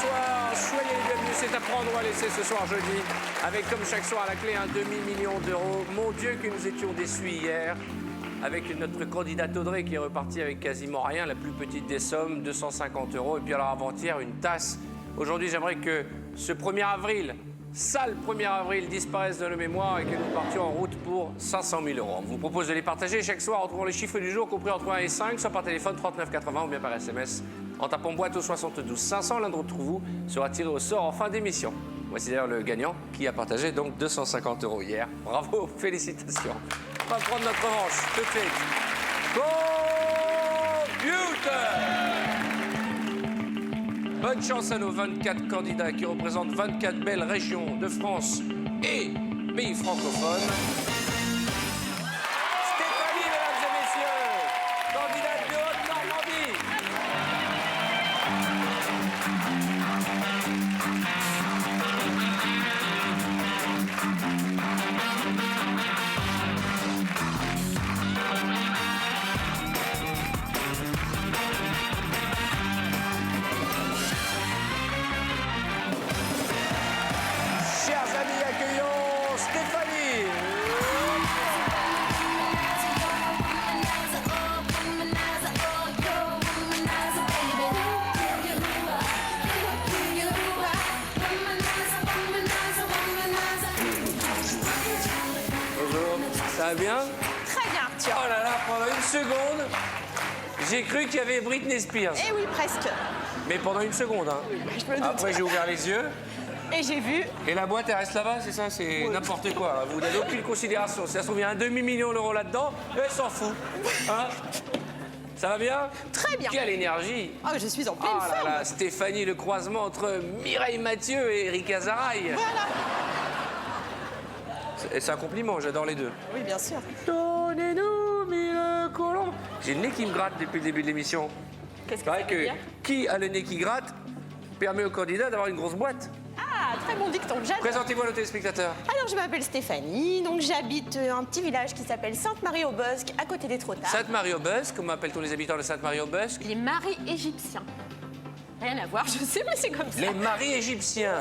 bonsoir, soyez les bienvenus, c'est à prendre ou à laisser ce soir jeudi, avec comme chaque soir à la clé un demi-million d'euros. Mon Dieu que nous étions déçus hier, avec notre candidate Audrey qui est repartie avec quasiment rien, la plus petite des sommes, 250 euros, et puis alors avant-hier une tasse. Aujourd'hui j'aimerais que ce 1er avril, sale 1er avril, disparaisse de nos mémoires et que nous partions en route pour 500 000 euros. On vous propose de les partager chaque soir en trouvant les chiffres du jour compris entre 1 et 5, soit par téléphone 3980 ou bien par SMS. En tapant boîte au 72 500, l'un d'entre vous sera tiré au sort en fin d'émission. Voici d'ailleurs le gagnant qui a partagé donc 250 euros hier. Bravo, félicitations. On va prendre notre revanche tout de suite. Computer! Bonne chance à nos 24 candidats qui représentent 24 belles régions de France et pays francophones. Stéphanie, mesdames et messieurs, candidate de Haute-Normandie. Chers amis, accueillons Stéphanie. Bonjour, ça va bien? Très bien, Arthur. Oh là là, pendant une seconde, j'ai cru qu'il y avait Britney Spears. Eh oui, presque. Mais pendant une seconde, hein. Je me doute. Après, j'ai ouvert les yeux. Et j'ai vu. Et la boîte, elle reste là-bas, c'est ça? C'est n'importe quoi. Vous n'avez aucune considération. Si ça se trouve, il y a un demi-million d'euros là-dedans, elle s'en fout. Hein? Ça va bien? Très bien. Quelle énergie! Oh, je suis en pleine Ah là forme. là, Stéphanie, le croisement entre Mireille Mathieu et Eric Azaraï. Voilà. C'est un compliment, j'adore les deux. Oui, bien sûr. Donnez-nous 1000 colombes. J'ai le nez qui me gratte depuis le début de l'émission. Qu'est-ce que C'est ça vrai veut que dire? qui a le nez qui gratte permet au candidat d'avoir une grosse boîte. Ah, très bon dicton, j'adore. Présentez-vous à nos téléspectateurs. Alors, je m'appelle Stéphanie, donc j'habite un petit village qui s'appelle Sainte-Marie-au-Bosque, à côté d'Étretat. Sainte-Marie-au-Bosque, comment appelle-t-on les habitants de Sainte-Marie-au-Bosque? Les maris égyptiens. Rien à voir, je sais, mais c'est comme ça. Les maris égyptiens.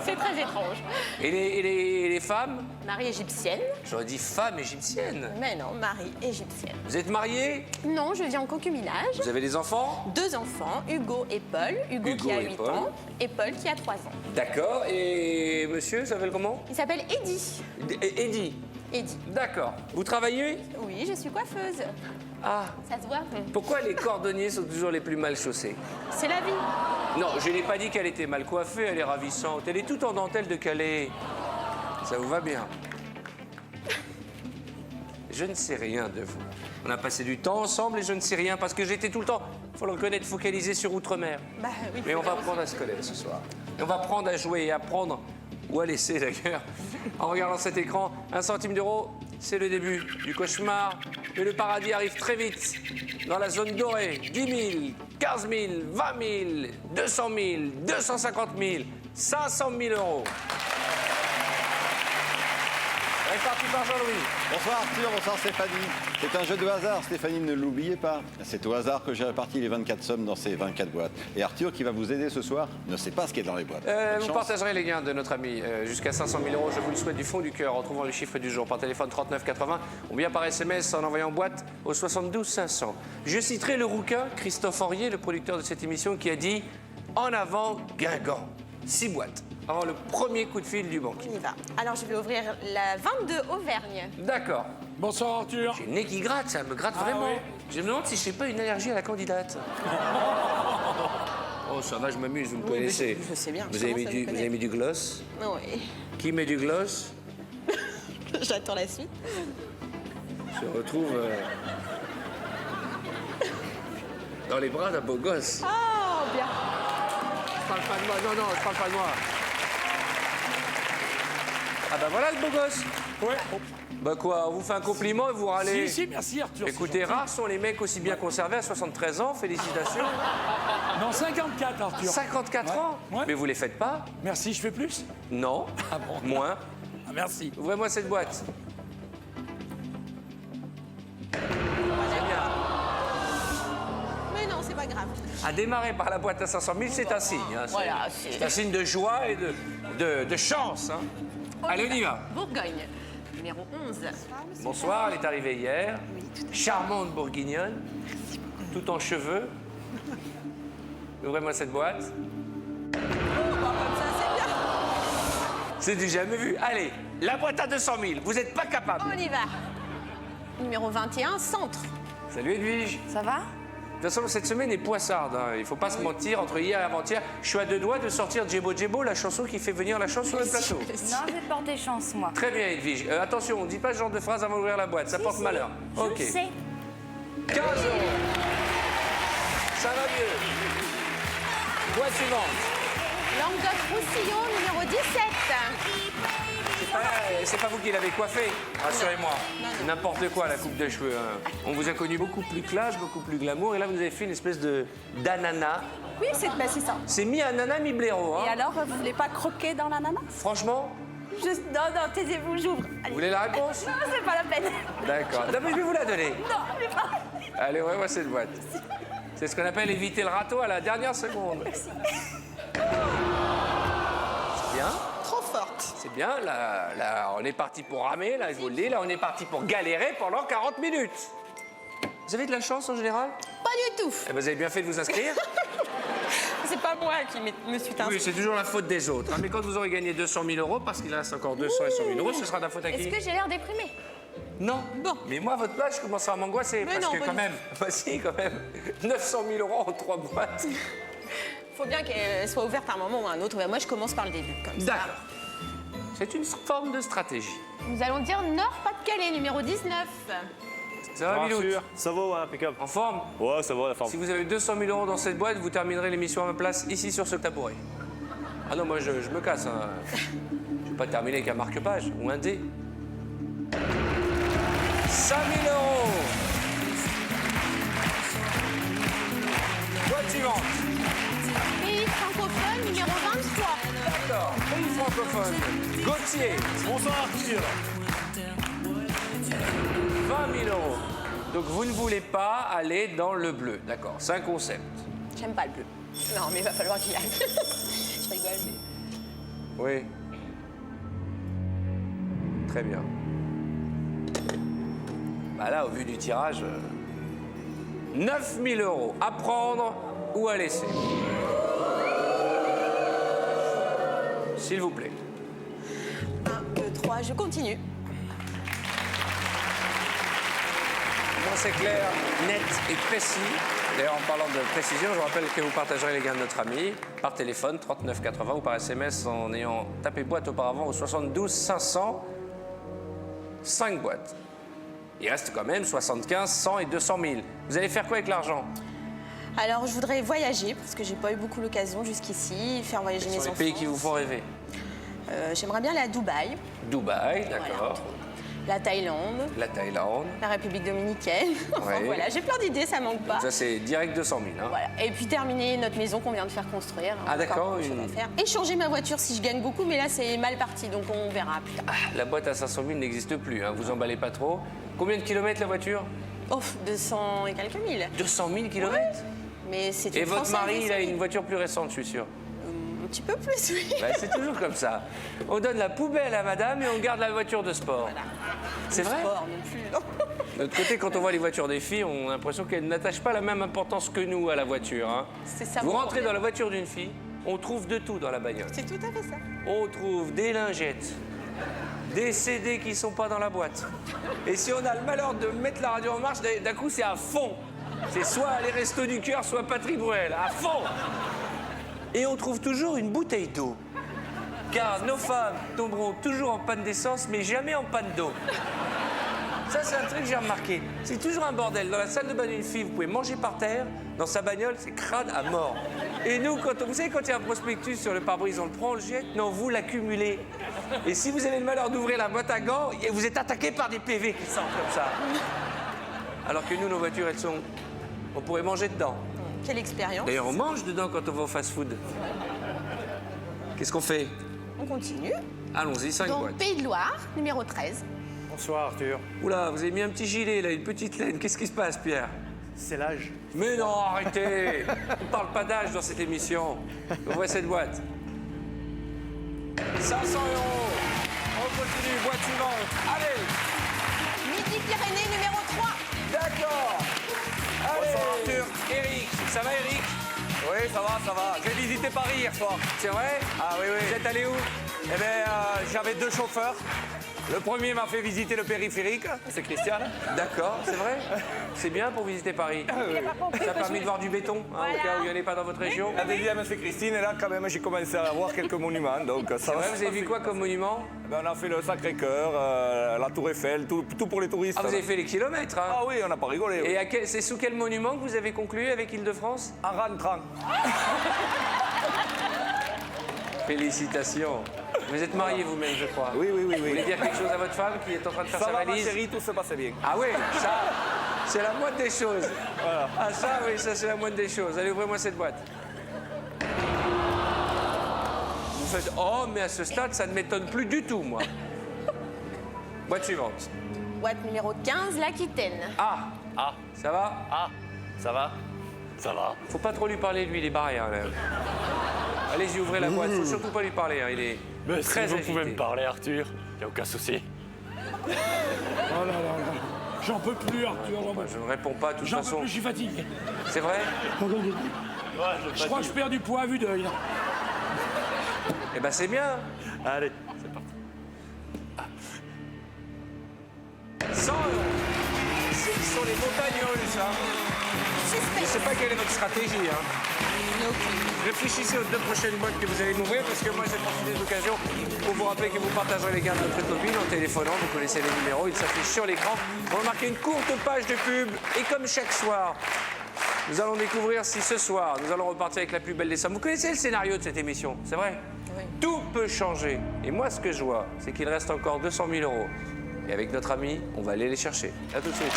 C'est très étrange. Et les femmes? Marie égyptienne? J'aurais dit femmes égyptiennes. Mais non, Marie égyptienne. Vous êtes mariés? Non, je vis en concubinage. Vous avez des enfants? 2 enfants, Hugo et Paul. Hugo qui a et 8 Paul. ans et Paul qui a 3 ans. D'accord. Et monsieur s'appelle comment? Il s'appelle Eddie. Eddie. Eddie. D'accord. Vous travaillez? Oui, je suis coiffeuse. Ah. Ça se voit? Pourquoi les cordonniers sont toujours les plus mal chaussés? C'est la vie. Non, je n'ai pas dit qu'elle était mal coiffée, elle est ravissante. Elle est toute en dentelle de Calais. Ça vous va bien? Je ne sais rien de vous. On a passé du temps ensemble et je ne sais rien parce que j'étais tout le temps, il faut le reconnaître, focalisé sur Outre-mer. Bah oui. Mais on va apprendre à se connaître ce soir. Et on va apprendre à jouer et apprendre, ou à laisser d'ailleurs, en regardant cet écran. 1 centime d'euro, c'est le début du cauchemar. Mais le paradis arrive très vite. Dans la zone dorée, 10 000, 15 000, 20 000, 200 000, 250 000, 500 000 euros. Réparti par Jean-Louis. Bonsoir Arthur, bonsoir Stéphanie. C'est un jeu de hasard, Stéphanie, ne l'oubliez pas. C'est au hasard que j'ai réparti les 24 sommes dans ces 24 boîtes. Et Arthur, qui va vous aider ce soir, ne sait pas ce qui est dans les boîtes. Bonne Vous chance. partagerez les gains de notre ami jusqu'à 500 000 euros. Je vous le souhaite du fond du cœur en trouvant le chiffre du jour par téléphone 3980 ou bien par SMS en envoyant boîte au 72 500. Je citerai le rouquin Christophe Henrier, le producteur de cette émission, qui a dit « En avant, Guingamp ». 6 boîtes avant le premier coup de fil du banquier. On y va. Alors, je vais ouvrir la 22 Auvergne. D'accord. Bonsoir Arthur. J'ai le nez qui gratte, ça me gratte vraiment. oui. Je me demande si je n'ai pas une allergie à la candidate. Oh, ça va, je m'amuse, vous me Oui, mais connaissez. je sais bien, je Vous avez, commence à vous vous avez mis du gloss? Oui. Qui met du gloss? J'attends la suite. Se retrouve dans les bras d'un beau gosse. Oh, bien. Je parle pas de moi, non, je parle pas de moi. Ah bah voilà le beau gosse. Ouais. Bah quoi, on vous fait un compliment et vous râlez. Si, merci Arthur. c'est Écoutez, gentil. rares sont les mecs aussi bien conservés à 73 ans, félicitations. Non, 54 Arthur. 54 Ouais, ans ouais. Mais vous les faites pas? Merci, je fais plus? Non. Ah bon? Moins. Ah, merci. Ouvrez-moi cette boîte. C'est bien. Mais non, c'est pas grave. à démarrer par la boîte à 500 000, c'est un signe. Hein, Voilà, c'est un signe de joie et de chance. Hein. Allez, on y va. Bourgogne, numéro 11. Bonsoir, elle est arrivée hier. Charmante bourguignonne, tout en cheveux. Ouvrez-moi cette boîte. C'est du jamais vu. Allez, la boîte à 200 000, vous n'êtes pas capable. On y va. Numéro 21, centre. Salut Edwige. Ça va? De toute façon, cette semaine est poissarde. Hein. Il ne faut pas se mentir, entre hier et avant-hier, je suis à 2 doigts de sortir Djebo Djebo, la chanson qui fait venir la chance sur le plateau. Non, je vais porter chance, moi. Très bien, Edwige. Attention, on ne dit pas ce genre de phrase avant d'ouvrir la boîte, ça porte malheur. Je Ok. sais. 15 €. Ça va mieux. Boîte suivante. Languedoc-Roussillon, numéro 17. C'est pas vous qui l'avez coiffé, rassurez-moi. N'importe quoi, la coupe de cheveux. Hein. On vous a connu beaucoup plus classe, beaucoup plus glamour, et là, vous avez fait une espèce d'ananas. Oui, c'est ça. C'est mi-ananas, mi-blaireau. Hein. Et alors, vous voulez pas croquer dans l'ananas? Franchement, Non, taisez-vous, j'ouvre. vous voulez la réponse? Non, c'est pas la peine. D'accord. Non, mais je vais vous la donner. Non, mais pas. Allez, ouais, cette boîte. C'est ce qu'on appelle éviter le râteau à la dernière seconde. C'est bien. Trop forte. C'est bien. Là, on est parti pour ramer, là, je vous le dis. Là, on est parti pour galérer pendant 40 minutes. Vous avez de la chance en général? Pas du tout. Eh ben, vous avez bien fait de vous inscrire. C'est pas moi qui me suis inscrite. Oui, c'est toujours la faute des autres. Hein. Mais quand vous aurez gagné 200 000 €, parce qu'il reste encore 200 et 100 000 €, ce sera de la faute à qui? Est-ce que j'ai l'air déprimée? Non. Bon. Mais moi, à votre place, je commence à m'angoisser. Mais Parce non, que pas quand du même, bah si, quand même, 900 000 € en 3 boîtes. Faut bien qu'elle soit ouverte à un moment ou à un autre. Moi, je commence par le début, comme ça. D'accord. C'est une forme de stratégie. Nous allons dire Nord-Pas-de-Calais, numéro 19. Ça va, Miloud? Ça va, ouais, impeccable. En forme? Ouais, ça va, la forme. Si vous avez 200 000 € dans cette boîte, vous terminerez l'émission à ma place, ici, sur ce tabouret. Ah non, moi, je me casse. Hein. Je vais pas terminer avec un marque-page ou un dé. 5 000 €. Boîte suivante. Pays francophone, numéro 23. D'accord. Pays francophone. Gauthier. Bonsoir, Arthur. 20 000 €. Donc vous ne voulez pas aller dans le bleu. D'accord. C'est un concept. J'aime pas le bleu. Non, mais il va falloir qu'il aille. Je rigole, mais... Oui. Très bien. Bah là, au vu du tirage, 9 000 €. À prendre ou à laisser. S'il vous plaît. 1, 2, 3, je continue. Bon, c'est clair, net et précis. D'ailleurs, en parlant de précision, je vous rappelle que vous partagerez les gains de notre ami par téléphone 39 80 ou par SMS en ayant tapé boîte auparavant au 72 500. 5 boîtes. Il reste quand même 75, 100 et 200 000. Vous allez faire quoi avec l'argent? Alors, je voudrais voyager, parce que j'ai pas eu beaucoup l'occasion jusqu'ici, faire voyager Quels mes sont les enfants. pays qui vous font rêver? J'aimerais bien aller à Dubaï, Dubaï, d'accord. la Thaïlande, La Thaïlande. la République dominicaine. Enfin, Oui. voilà, j'ai plein d'idées, ça manque pas. Ça, c'est direct 200 000. Hein. Voilà. Et puis terminer notre maison qu'on vient de faire construire. Ah, d'accord, Encore beaucoup de une- choses à faire. Et changer ma voiture si je gagne beaucoup, mais là c'est mal parti, donc on verra plus tard. La boîte à 500 000 n'existe plus, hein. Vous emballez pas trop. Combien de kilomètres la voiture? Oh, 200 et quelques mille. 200 000 kilomètres. Mais c'est Et une votre Française, mari, il a solide. une voiture plus récente, je suis sûr. Un petit peu plus, oui. Bah, c'est toujours comme ça. On donne la poubelle à madame et on garde la voiture de sport. C'est vrai? Sport non plus, non. De l'autre côté, quand on voit les voitures des filles, on a l'impression qu'elles n'attachent pas la même importance que nous à la voiture. Hein. C'est ça, Vous mon rentrez problème. dans la voiture d'une fille, on trouve de tout dans la bagnole. C'est tout à fait ça. On trouve des lingettes, des CD qui sont pas dans la boîte. Et si on a le malheur de mettre la radio en marche, d'un coup, c'est à fond. C'est soit les Restos du Cœur, soit Patrick Bruel, à fond. Et on trouve toujours une bouteille d'eau. Car nos femmes tomberont toujours en panne d'essence, mais jamais en panne d'eau. Ça, c'est un truc que j'ai remarqué. C'est toujours un bordel. Dans la salle de bain d'une fille, vous pouvez manger par terre. Dans sa bagnole, c'est crade à mort. Et nous, vous savez, quand il y a un prospectus sur le pare-brise, on le prend, on le jette. Non, vous l'accumulez. Et si vous avez le malheur d'ouvrir la boîte à gants, vous êtes attaqué par des PV qui sortent comme ça. Alors que nous, nos voitures, elles sont... On pourrait manger dedans. Quelle expérience. D'ailleurs, on mange dedans quand on va au fast-food. Qu'est-ce qu'on fait? On continue. Allons-y, 5 Donc, boîtes. Pays de Loire, numéro 13. Bonsoir, Arthur. Oula, vous avez mis un petit gilet, là, une petite laine. Qu'est-ce qui se passe, Pierre? C'est l'âge. Mais non, arrêtez. On ne parle pas d'âge dans cette émission. Ouvrez cette boîte. 500 €. On continue, boîte suivante. Allez. Midi-Pyrénées numéro 3. D'accord. Allez. Bonsoir, Arthur. Eric. Ça va, Eric? Oui, ça va. J'ai visité Paris hier soir. C'est vrai? Ah oui, oui. Vous êtes allé où? Eh bien, j'avais 2 chauffeurs. Le premier m'a fait visiter le périphérique, c'est Christian. D'accord, c'est vrai? C'est bien pour visiter Paris. Ça a permis de voir du béton, hein, au cas où il n'y en ait pas dans votre région. La deuxième, c'est Christine, et là, quand même, j'ai commencé à voir quelques monuments. Donc, ça C'est vrai, vous avez vu quoi comme monument? Ben, on a fait le Sacré-Cœur, la Tour Eiffel, tout pour les touristes. Ah, vous avez fait les kilomètres, hein? Ah oui, on n'a pas rigolé. Oui. Et c'est sous quel monument que vous avez conclu avec Île-de-France? En rentrant. Félicitations. Vous êtes marié vous-même, je crois. Oui. Vous voulez dire quelque chose à votre femme qui est en train de faire Ça sa va, ma valise? chérie, tout se passait bien. Ah oui, ça, c'est la moindre des choses. Voilà. Ah ça, oui, ça c'est la moindre des choses. Allez, ouvrez-moi cette boîte. Vous faites, oh, mais à ce stade, ça ne m'étonne plus du tout, moi. Boîte suivante. Boîte numéro 15, l'Aquitaine. Ah, ça va? Ça va? Ça va. Faut pas trop lui parler, lui, il est barré, hein, là. Allez-y, ouvrez la boîte. Faut surtout pas lui parler, hein, il est Mais très si vous agité. pouvez me parler, Arthur, y a aucun souci. Oh là là là. J'en peux plus, Arthur. J'en peux Je ne réponds pas, de toute J'en peux façon. plus, je suis fatigué. C'est vrai? Je crois que je perds du poids à vue d'œil. là. Eh ben, c'est bien. Allez. 100 €. Ce sont les montagnes russes, hein. Je ne sais pas quelle est votre stratégie, hein. Réfléchissez aux 2 prochaines boîtes que vous allez m'ouvrir, parce que moi, j'ai profité de l'occasion pour vous rappeler que vous partagerez les gains de notre copine en téléphonant. Vous connaissez les numéros, ils s'affichent sur l'écran. On va marquer une courte page de pub. Et comme chaque soir, nous allons découvrir si ce soir, nous allons repartir avec la plus belle des sommes. Vous connaissez le scénario de cette émission, c'est vrai? Oui. Tout peut changer. Et moi, ce que je vois, c'est qu'il reste encore 200 000 €. Et avec notre ami, on va aller les chercher. À tout de suite.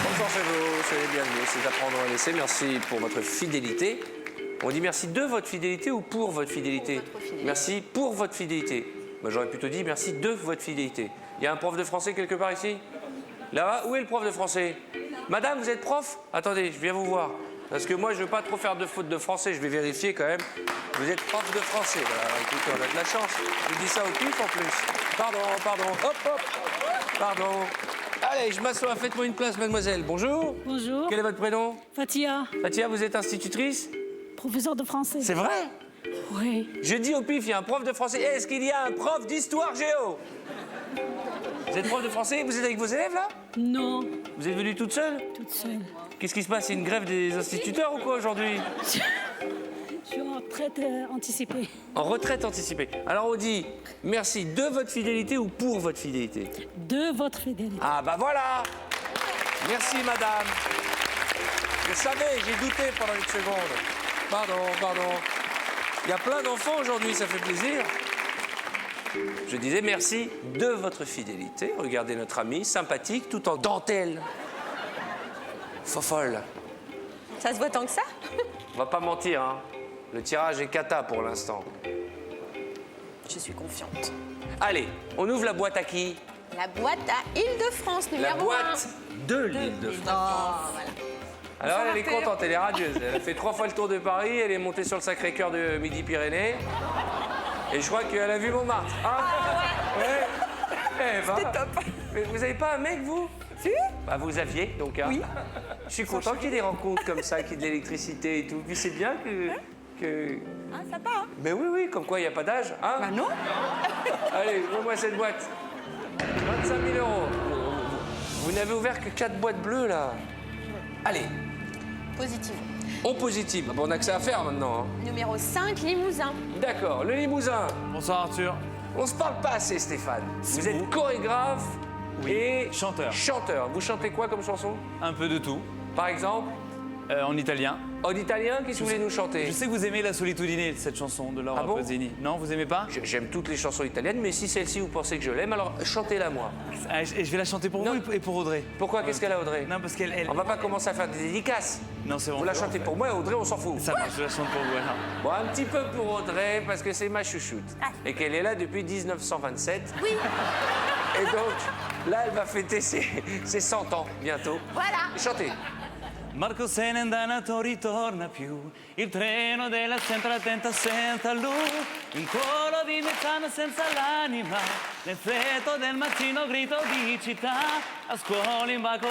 Bonsoir, c'est vous, soyez bienvenus. C'est à prendre ou à laisser. Merci pour votre fidélité. On dit merci de votre fidélité ou pour votre fidélité? Merci pour votre fidélité. Moi, j'aurais plutôt dit merci de votre fidélité. Il y a un prof de français quelque part ici? Là-bas? Où est le prof de français? Madame, vous êtes prof? Attendez, je viens vous voir. Parce que moi, je ne veux pas trop faire de fautes de français. Je vais vérifier quand même. Vous êtes prof de français. Voilà, écoutez, on a de la chance. Je dis ça au pif en plus. Pardon. Hop. Pardon. Allez, je m'assois. Faites-moi une place, mademoiselle. Bonjour. Bonjour, Quel est votre prénom? Fatia, Fatia, vous êtes institutrice? professeur de français. C'est vrai? Oui. Je dis au pif, il y a un prof de français. Est-ce qu'il y a un prof d'histoire géo? Vous êtes prof de français? Vous êtes avec vos élèves, là? Non, Vous êtes venue toute seule? toute seule. Qu'est-ce qui se passe? C'est une grève des instituteurs ou quoi aujourd'hui? Je suis en retraite anticipée. En retraite anticipée. Alors on dit merci de votre fidélité ou pour votre fidélité? De votre fidélité. Ah bah voilà. Merci madame. Je savais, j'ai douté pendant une seconde. Pardon. Il y a plein d'enfants aujourd'hui, ça fait plaisir. Je disais merci de votre fidélité. Regardez notre ami, sympathique, tout en dentelle. Fofolle. Ça se voit tant que ça? On va pas mentir, hein. Le tirage est cata pour l'instant. Je suis confiante. Allez, on ouvre la boîte à qui? La boîte à Île-de-France La numéro 1. boîte de l'Île-de-France. Oh, voilà. Alors elle est contente, elle est radieuse. Elle a fait 3 fois le tour de Paris, elle est montée sur le Sacré-Cœur de Midi-Pyrénées. Et je crois qu'elle a vu Montmartre. Hein? Ouais. C'était top. Mais vous avez pas un mec, vous? Si. Bah vous aviez, donc. Hein. Oui. Je suis content qu'il y ait des rencontres comme ça, qu'il y ait de l'électricité et tout. Puis c'est bien que... Ah, sympa, hein? Mais oui, comme quoi il n'y a pas d'âge. Hein? Bah non. Allez, ouvre-moi cette boîte. 25 000 €. Vous n'avez ouvert que 4 boîtes bleues, là. Allez, Positive. on positive. Ah bon, on a que ça à faire maintenant. Hein. Numéro 5, Limousin. D'accord, le Limousin. Bonsoir, Arthur. On se parle pas assez, Stéphane. Vous êtes chorégraphe et chanteur. chanteur. Vous chantez quoi comme chanson? Un peu de tout. Par exemple? En italien. En italien, qu'est-ce que vous voulez nous chanter? Je sais que vous aimez La Solitudine, cette chanson de Laura Ah bon Pausini. Non, vous aimez pas? J'aime toutes les chansons italiennes, mais si celle-ci vous pensez que je l'aime, alors chantez-la moi. Ah, et je vais la chanter pour Non. vous et pour Audrey. Pourquoi? Qu'est-ce qu'elle a, Audrey? Non, parce qu'elle... On va pas commencer à faire des dédicaces. Non, c'est bon. Vous la c'est bon. chantez pour moi, Audrey, on s'en fout. Ça marche, je la chante pour vous, alors. Bon, un petit peu pour Audrey, parce que c'est ma chouchoute. Et qu'elle est là depuis 1927. Oui. Et donc, là, elle va fêter ses 100 ans, bientôt. Voilà. Chantez. Marco se n'è andato, ritorna più. Il treno della sempre attenta senza lui. Un coro di metano senza l'anima. Nel freddo del mattino grido di città. A scuola in baco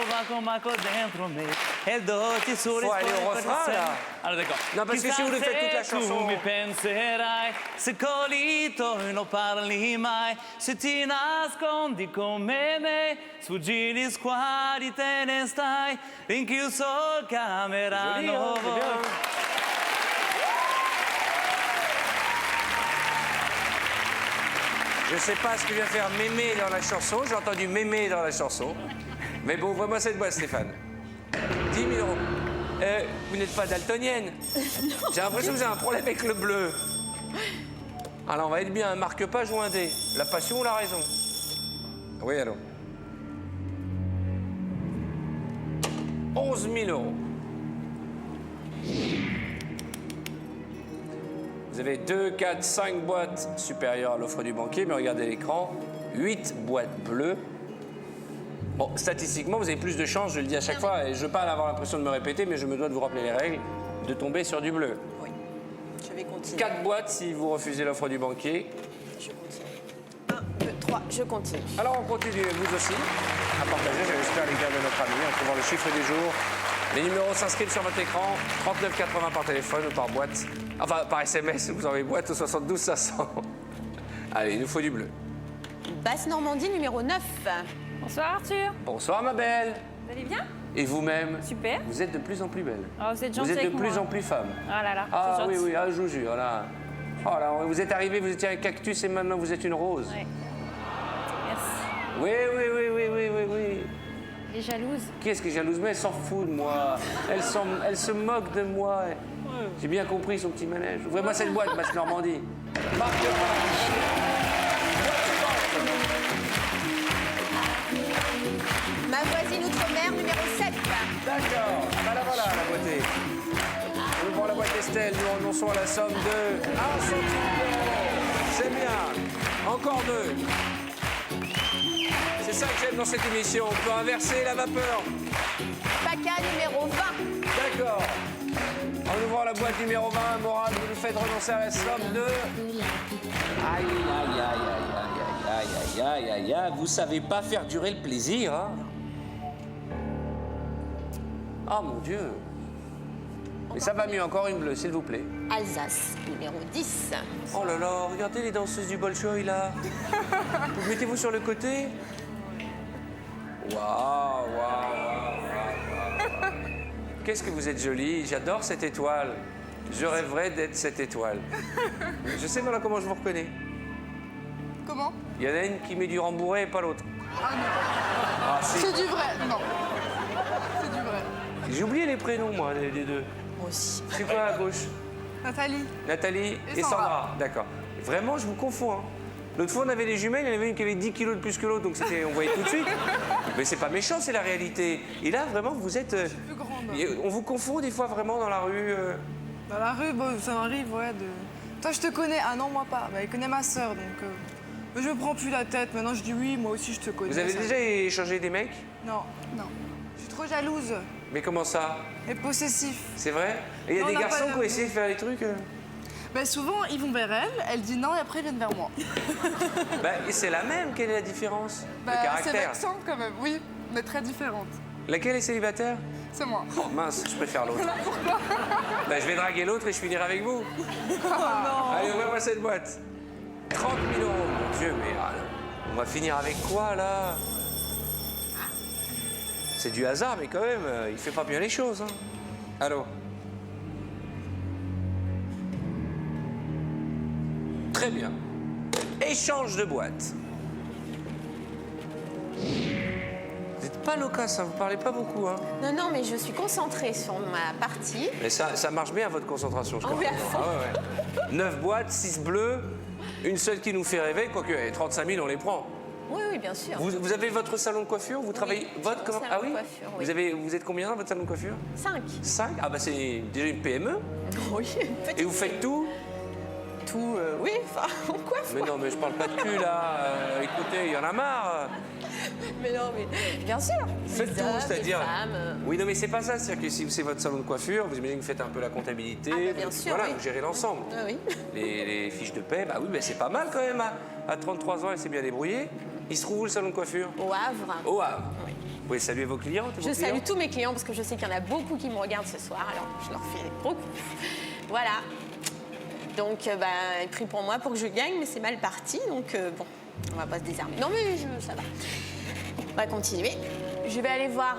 dentro me. E dolci sulle Faut aller au scuole refrain, là. Alors d'accord. Non, parce que si vous le faites toute la Chissà se chanson- tu mi penserai. Se colito e non parli mai. Se ti nascondi come me. Sfuggi gli sguardi, te ne stai. Rinchiuso il camera Joli, hein, c'est bien, hein. Je sais pas ce que vient faire Mémé dans la chanson. J'ai entendu Mémé dans la chanson. Mais bon, vraiment cette boîte, Stéphane. 10 000 euros. Vous n'êtes pas daltonienne. J'ai l'impression que vous avez un problème avec le bleu. Alors, on va être bien. Marque pas, joue un dé. La passion ou la raison? Oui, allô. 11 000 euros. Vous avez 2, 4, 5 boîtes supérieures à l'offre du banquier, mais regardez l'écran, 8 boîtes bleues. Bon, statistiquement, vous avez plus de chances, je le dis à chaque fois, et je ne veux pas avoir l'impression de me répéter, mais je me dois de vous rappeler les règles, de tomber sur du bleu. Oui. Je vais continuer. 4 boîtes si vous refusez l'offre du banquier. Je continue. 1, 2, 3, je continue. Alors on continue, vous aussi, à partager, j'espère les gars de notre ami, on peut voir le chiffre du jour. Les numéros s'inscrivent sur votre écran, 39,80 par téléphone ou par boîte. Enfin, par SMS, vous envoyez boîte au 72 500. Allez, il nous faut du bleu. Basse-Normandie, numéro 9. Bonsoir Arthur. Bonsoir ma belle. Vous allez bien? Et vous-même? Super. Vous êtes de plus en plus belle. Oh, vous êtes Vous gentil êtes de avec plus moi. en plus femme. Ah là là, Ah c'est oui, gentil. oui, ah, je vous jure, là. Oh là, vous êtes arrivé, vous étiez un cactus et maintenant vous êtes une rose. Ouais. Merci. Oui, oui, oui, oui, oui, oui, oui. Elle est jalouse. Qui est-ce qui est jalouse? Mais elle s'en fout de moi. Elle se moque de moi. J'ai bien compris son petit manège. Ouvrez-moi cette boîte, Basse-Normandie. Marque Ma voisine outre-mer, numéro 7. D'accord. Bah la voilà, la beauté. Nous ouvrons la boîte Estelle. Nous renonçons à la somme de 1 centime d'euro. C'est bien. Encore 2. C'est ça que j'aime dans cette émission. On peut inverser la vapeur. PACA, numéro 20. D'accord. En ouvrant la boîte numéro 20, Morane, vous nous faites renoncer à la somme de... Aïe, aïe, aïe, aïe, aïe, aïe, aïe, aïe, aïe. Vous savez pas faire durer le plaisir, hein? Oh mon Dieu. Mais ça va mieux, encore une bleue, s'il vous plaît. Alsace, numéro 10. Oh là là, regardez les danseuses du Bolchoï, là. Vous mettez-vous sur le côté? Waouh, waouh, waouh, waouh. Qu'est-ce que vous êtes jolie, j'adore cette étoile. Je rêverais d'être cette étoile. Je sais maintenant comment je vous reconnais. Comment? Il y en a une qui met du rembourré et pas l'autre. Ah non. Ah si. C'est du vrai, non. C'est du vrai. J'ai oublié les prénoms, moi, des deux. Moi aussi. C'est quoi à gauche? Nathalie. Nathalie Et et Sandra. Sandra. D'accord. Vraiment, je vous confonds. Hein. L'autre fois, on avait des jumelles, il y en avait une qui avait 10 kilos de plus que l'autre, donc on voyait tout de suite. Mais c'est pas méchant, c'est la réalité. Et là, vraiment, vous êtes... Plus grande. On vous confond des fois vraiment dans la rue Dans la rue, bon, ça m'arrive, ouais, de... Toi, je te connais. Ah non, moi pas. Bah, il connaît ma sœur, donc... Mais je me prends plus la tête. Maintenant, je dis oui, moi aussi, je te connais. Vous avez ça. déjà échangé des mecs? Non, non. Je suis trop jalouse. Mais comment ça? Et possessif. C'est vrai? Et il y a Non, des on n'a garçons pas- qui ont essayé de faire des trucs Bah, souvent, ils vont vers elle dit non, et après, ils viennent vers moi. Bah, c'est la même, quelle est la différence? Bah, Le c'est caractère. vexant, quand même. Oui, mais très différente. Laquelle est célibataire? C'est moi. Oh mince, je préfère l'autre. Bah, je vais draguer l'autre et je finirai avec vous. Allez, ouvrez-moi cette boîte. 30 000 euros, mon Dieu, mais on va finir avec quoi, là? C'est du hasard, mais quand même, il fait pas bien les choses. Hein. Allô? Très bien. Échange de boîte. pas loquace, hein, vous parlez pas beaucoup. Hein. Non, non, mais je suis concentrée sur ma partie. Mais ça marche bien, votre concentration. Je Ah oui, à fond. Ah ouais. 9 boîtes, 6 bleus, une seule qui nous fait rêver, quoique 35 000, on les prend. Oui, oui, bien sûr. Vous avez votre salon de coiffure? Vous travaillez votre j'ai mon comment? salon Ah oui, de coiffure, oui. Vous êtes combien dans votre salon de coiffure? 5. 5? Ah bah c'est déjà une PME. Oui, petite. Et vous faites tout? Tout, oui, enfin, on coiffe. Mais non, mais je parle pas de cul là. Écoutez, il y en a marre. Mais non, mais bien sûr. Faites Les tout, hommes, c'est-à-dire. les femmes. Oui, non, mais c'est pas ça. C'est-à-dire que si c'est votre salon de coiffure, vous imaginez que vous faites un peu la comptabilité. Ah, bah, bien sûr, voilà, oui. vous gérez l'ensemble. Ah oui. Les fiches de paie, bah oui, mais c'est pas mal quand même. À 33 ans, elle s'est bien débrouillée. Il se trouve où le salon de coiffure? Au Havre. Au Havre. Vous pouvez saluer vos clientes? Je salue tous mes clients parce que je sais qu'il y en a beaucoup qui me regardent ce soir, alors je leur fais des gros coups. Voilà. Donc, il prie pour moi pour que je gagne, mais c'est mal parti, donc bon, on va pas se désarmer. Non, mais ça va. On va continuer. Je vais aller voir.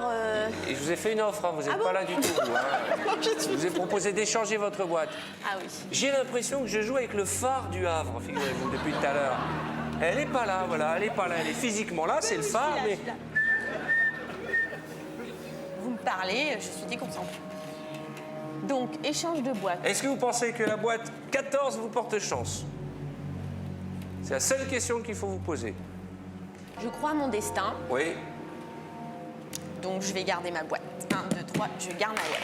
Et je vous ai fait une offre, hein, vous n'êtes bon pas là du tout. Vous, hein. Je vous ai proposé d'échanger votre boîte. Ah oui. J'ai l'impression que je joue avec le phare du Havre, figurez-vous, depuis tout à l'heure. Elle n'est pas là, voilà, elle n'est pas là. Elle est physiquement là, c'est le phare, Je suis là, mais... je suis là. Vous me parlez, je suis déconcentrée. Donc, échange de boîtes. Est-ce que vous pensez que la boîte 14 vous porte chance? C'est la seule question qu'il faut vous poser. Je crois à mon destin, Oui. donc je vais garder ma boîte. 1, 2, 3, je garde ma boîte.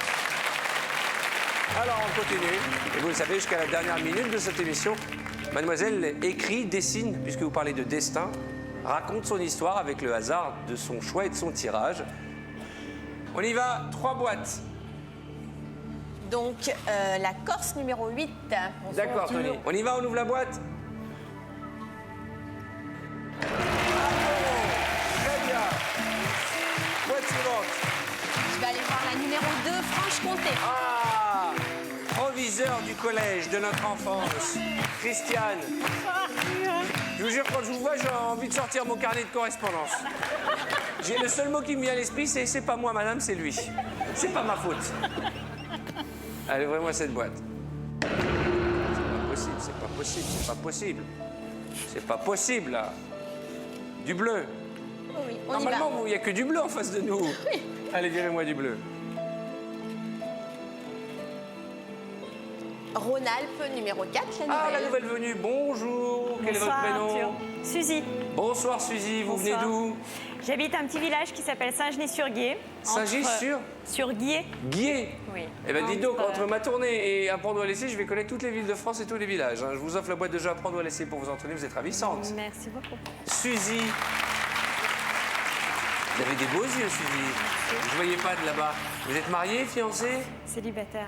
Alors, on continue. Et vous le savez, jusqu'à la dernière minute de cette émission, mademoiselle écrit, dessine, puisque vous parlez de destin, raconte son histoire avec le hasard de son choix et de son tirage. On y va, 3 boîtes. Donc, la Corse numéro 8. D'accord, Tony. On y va, on ouvre la boîte. Très bien. Boîte suivante. Je vais aller voir la numéro 2, Franche-Comté. Ah, proviseur du collège de notre enfance, Christiane. Je vous jure, quand je vous vois, j'ai envie de sortir mon carnet de correspondance. J'ai le seul mot qui me vient à l'esprit, c'est pas moi, madame, c'est lui. C'est pas ma faute. Allez, ouvrez-moi cette boîte. C'est pas possible, c'est pas possible, c'est pas possible. C'est pas possible, là. Du bleu. Oh oui, on y va. Normalement, il n'y a que du bleu en face de nous. Oui. Allez, virez-moi du bleu. Rhône-Alpes numéro 4, la nouvelle. Ah, la nouvelle venue, bonjour. Quel est votre prénom? Arthur. Suzy. Bonsoir, Suzy, vous venez Bonsoir. d'où? J'habite un petit village qui s'appelle Saint-Genis-sur-Guiers. Saint-Genis-sur Sur Guiers. Guiers. Oui. Eh bien, dites donc, Entre- entre ma tournée et Apprendre à laisser, je vais connaître toutes les villes de France et tous les villages. hein. Je vous offre la boîte de jeux Apprendre à laisser pour vous entraîner, vous êtes ravissante. Merci beaucoup. Suzy. Vous avez des beaux yeux, Suzy. Je ne voyais pas de là-bas. Vous êtes mariée, fiancée? Célibataire.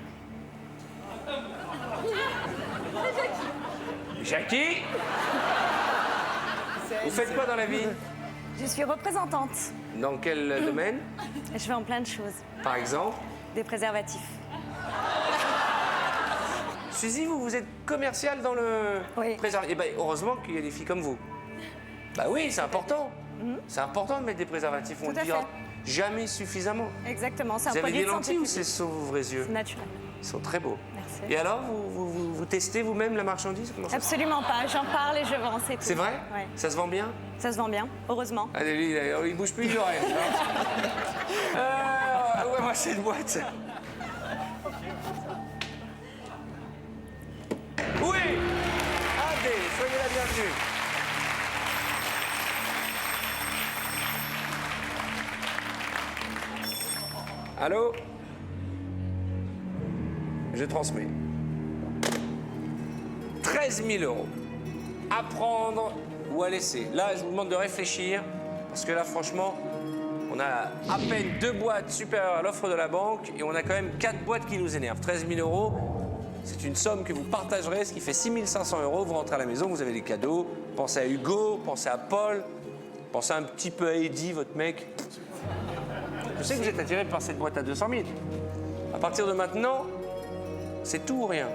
Jackie. Vous faites quoi dans la vie? Je suis représentante. Dans quel domaine? Je fais en plein de choses. Par exemple? Des préservatifs. Suzy, vous êtes commerciale dans le Oui. préservatif. Eh bien, heureusement qu'il y a des filles comme vous. Bah oui, c'est important. C'est important de mettre des préservatifs. On Tout ne à le dira fait. jamais suffisamment. Exactement, c'est un Vous avez produit des de santé lentilles ou publique. c'est sur vos vrais yeux? C'est naturel. Ils sont très beaux. Merci. Et alors, vous testez vous-même la marchandise? Comment ça se passe? Absolument pas, j'en parle et je vends, c'est tout. C'est vrai? Ouais. Ça se vend bien? Ça se vend bien, heureusement. Allez, lui, il bouge plus du rêve. Ouais, moi, c'est une boîte. Oui! Allez, soyez la bienvenue. Allô? Je transmets. 13 000 euros. À prendre ou à laisser. Là, je vous demande de réfléchir, parce que là, franchement, on a à peine 2 boîtes supérieures à l'offre de la banque, et on a quand même 4 boîtes qui nous énervent. 13 000 euros, c'est une somme que vous partagerez, ce qui fait 6 500 euros. Vous rentrez à la maison, vous avez des cadeaux. Pensez à Hugo, pensez à Paul, pensez un petit peu à Eddie, votre mec. Je sais que vous êtes attiré par cette boîte à 200 000. À partir de maintenant, c'est tout ou rien.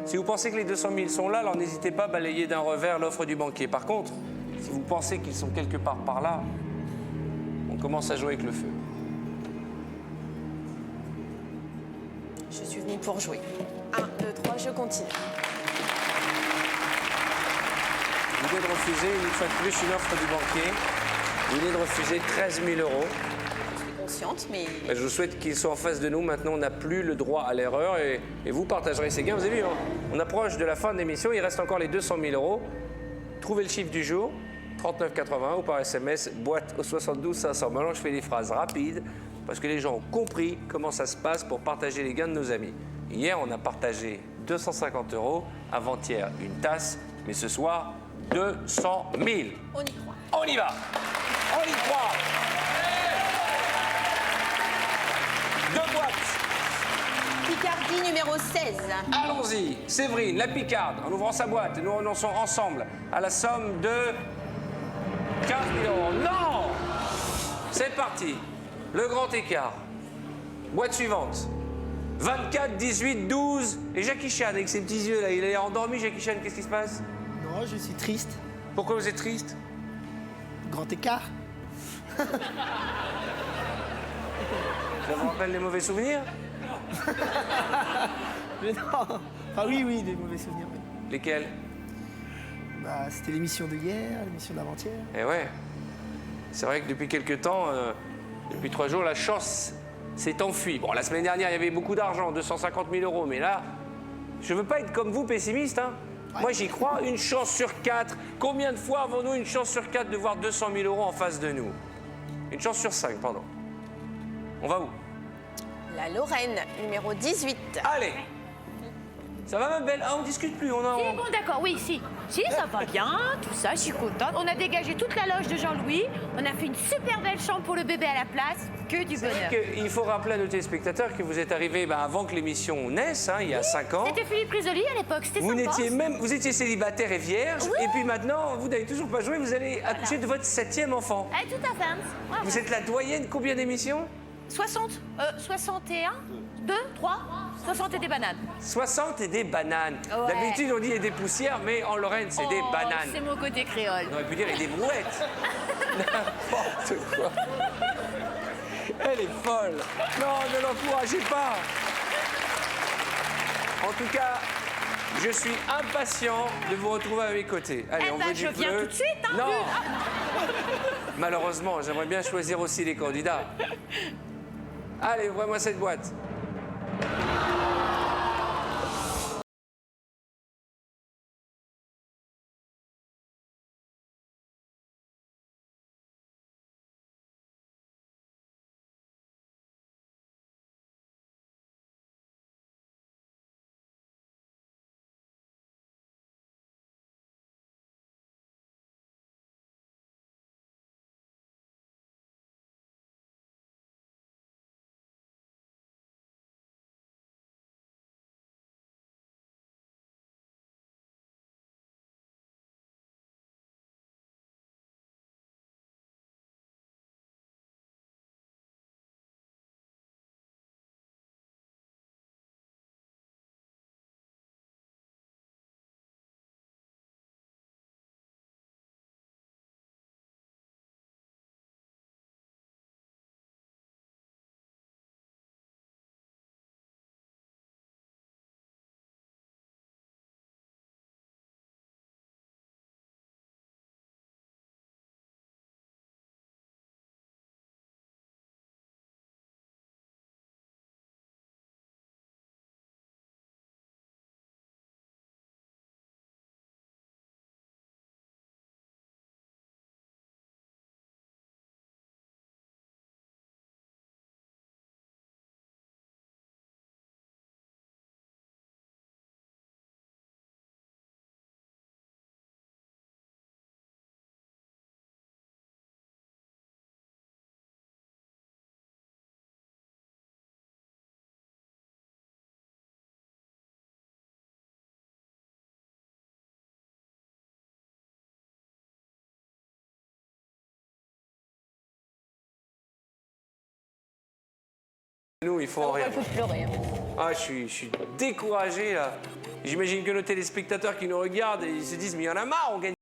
Si vous pensez que les 200 000 sont là, alors n'hésitez pas à balayer d'un revers l'offre du banquier. Par contre, si vous pensez qu'ils sont quelque part par là, on commence à jouer avec le feu. Je suis venue pour jouer. 1, 2, 3, je continue. Vous venez de refuser une fois de plus une offre du banquier. Vous venez de refuser 13 000 euros. Consciente, mais Je vous souhaite qu'ils soient en face de nous. Maintenant, on n'a plus le droit à l'erreur et vous partagerez ces gains. Vous avez vu, hein, on approche de la fin de l'émission. Il reste encore les 200 000 euros. Trouvez le chiffre du jour, 39,81 ou par SMS, boîte au 72 500. Maintenant, je fais des phrases rapides parce que les gens ont compris comment ça se passe pour partager les gains de nos amis. Hier, on a partagé 250 euros. Avant-hier, une tasse. Mais ce soir, 200 000. on y croit. On y va. On y croit. Deux boîtes. Picardie numéro 16. Allons-y. Séverine, la Picarde, en ouvrant sa boîte, nous renonçons ensemble à la somme de 15 000 euros. Non. C'est parti. Le grand écart. Boîte suivante. 24, 18, 12. Et Jackie Chan, avec ses petits yeux là, il est endormi, Jackie Chan, qu'est-ce qui se passe? Non, je suis triste. Pourquoi vous êtes triste? Grand écart. Ça vous rappelle les mauvais souvenirs? Mais non. Ah oui, des mauvais souvenirs. Oui. Lesquels? Bah, c'était l'émission de hier, l'émission d'avant-hier. Eh ouais. C'est vrai que depuis quelques temps, depuis 3 jours, la chance s'est enfuie. Bon, la semaine dernière, il y avait beaucoup d'argent, 250 000 euros. Mais là, je veux pas être comme vous, pessimiste. Hein. Ouais. Moi, j'y crois. Une chance sur 4. Combien de fois avons-nous une chance sur 4 de voir 200 000 euros en face de nous? Une chance sur 5, pardon. On va où? La Lorraine numéro 18. Allez. Ça va, ma belle? Ah, on discute plus. On a... Si, bon, d'accord, oui, si. Si, ça va bien, tout ça, je suis contente. On a dégagé toute la loge de Jean-Louis. On a fait une super belle chambre pour le bébé à la place. Que du bonheur. Il faut rappeler à nos téléspectateurs que vous êtes arrivés avant que l'émission naisse, hein, il y a 5 ans. C'était Philippe Risoli à l'époque, c'était sympa. Vous étiez célibataire et vierge, Oui. et puis maintenant, vous n'avez toujours pas joué, vous allez accoucher de votre 7e enfant. Ah, tout à fait. Voilà. Vous êtes la doyenne, combien d'émissions? 61, 2, 3, 60 et des bananes. 60 et des bananes. Ouais. D'habitude, on dit et des poussières, mais en Lorraine, c'est des bananes. C'est mon côté créole. On aurait pu dire et des brouettes. N'importe quoi. Elle est folle. Non, ne l'encouragez pas. En tout cas, je suis impatient de vous retrouver à mes côtés. Allez, on veut du je viens bleu. tout de suite. Hein, Non. Malheureusement, j'aimerais bien choisir aussi les candidats. Allez, ouvrez-moi cette boîte. Nous, il faut en rire. Il faut pleurer. Ah, je suis découragé là. J'imagine que nos téléspectateurs qui nous regardent, ils se disent mais il y en a marre, on gagne.